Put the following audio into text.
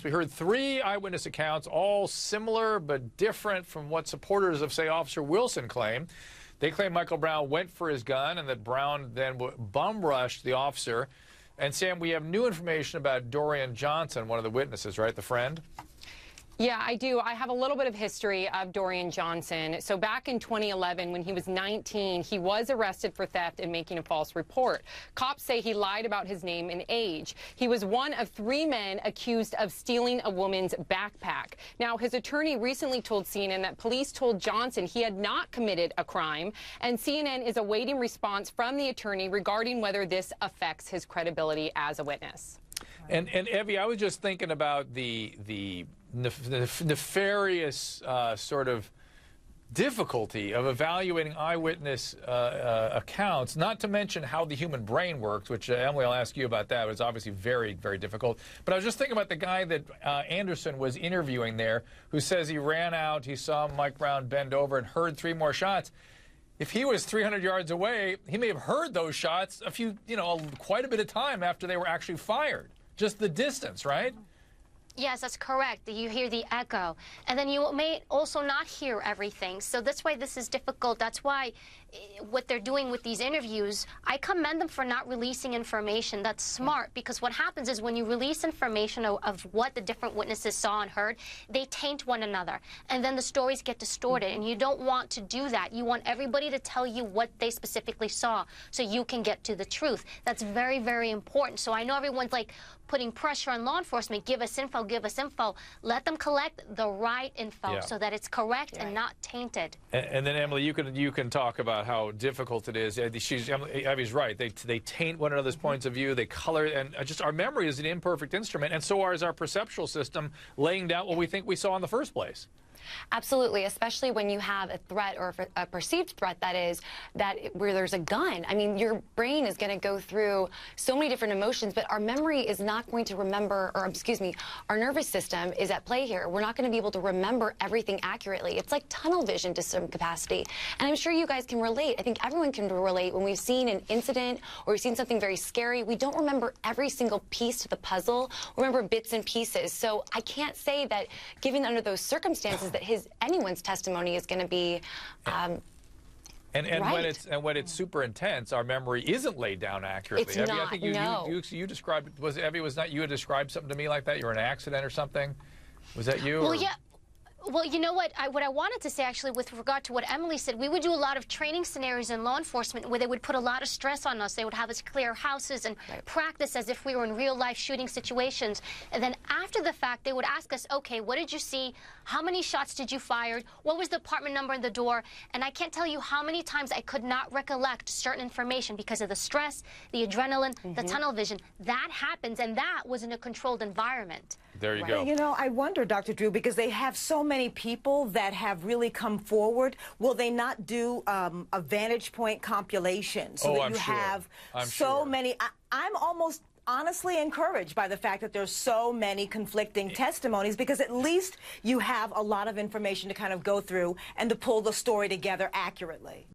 We heard three eyewitness accounts, all similar but different from what supporters of, say, Officer Wilson claim. They claim Michael Brown went for his gun and that Brown then bum-rushed the officer. And, Sam, we have new information about Dorian Johnson, one of the witnesses, right, the friend? Yeah, I do. I have a little bit of history of Dorian Johnson. So back in 2011, when he was 19, he was arrested for theft and making a false report. Cops say he lied about his name and age. He was one of 3 men accused of stealing a woman's backpack. Now, his attorney recently told CNN that police told Johnson he had not committed a crime, and CNN is awaiting response from the attorney regarding whether this affects his credibility as a witness. And Evie, I was just thinking about the nefarious sort of difficulty of evaluating eyewitness accounts, not to mention how the human brain works, which, Emily, I'll ask you about that. It was obviously very, very difficult. But I was just thinking about the guy that Anderson was interviewing there, who says he ran out, he saw Mike Brown bend over and heard 3 more shots. If he was 300 yards away, he may have heard those shots a few, quite a bit of time after they were actually fired. Just the distance, right? Yes, that's correct. You hear the echo. And then you may also not hear everything. So that's why this is difficult. That's why what they're doing with these interviews, I commend them for not releasing information. That's smart, because what happens is when you release information of what the different witnesses saw and heard, they taint one another. And then the stories get distorted. And you don't want to do that. You want everybody to tell you what they specifically saw so you can get to the truth. That's very, very important. So I know everyone's like putting pressure on law enforcement. Give us info, give us info. Let them collect the right info so that it's correct and not tainted. And then, Emily, you can talk about how difficult it is. Abby's right. They taint one another's points of view. They color, and just our memory is an imperfect instrument, and so is our perceptual system laying down what we think we saw in the first place. Absolutely, especially when you have a threat or a perceived threat, that is, where there's a gun. I mean, your brain is going to go through so many different emotions, but our memory is not going to remember, or excuse me, our nervous system is at play here. We're not going to be able to remember everything accurately. It's like tunnel vision to some capacity. And I'm sure you guys can relate. I think everyone can relate when we've seen an incident or we've seen something very scary. We don't remember every single piece to the puzzle. We remember bits and pieces. So I can't say that, given under those circumstances, that anyone's testimony is going to be and right. when it's super intense, our memory isn't laid down accurately. It's Evie, not. I think No. you described, was not you had described something to me like that? You were in an accident or something? Was that you? Well, yeah. Well, you know what I wanted to say, actually, with regard to what Emily said, we would do a lot of training scenarios in law enforcement where they would put a lot of stress on us. They would have us clear houses and practice as if we were in real-life shooting situations. And then after the fact, they would ask us, okay, what did you see? How many shots did you fire? What was the apartment number in the door? And I can't tell you how many times I could not recollect certain information because of the stress, the adrenaline, the tunnel vision. That happens, and that was in a controlled environment. There you go. You know, I wonder, Dr. Drew, because they have so many people that have really come forward, will they not do a vantage point compilation so that you have so many? I'm almost honestly encouraged by the fact that there's so many conflicting testimonies, because at least you have a lot of information to kind of go through and to pull the story together accurately.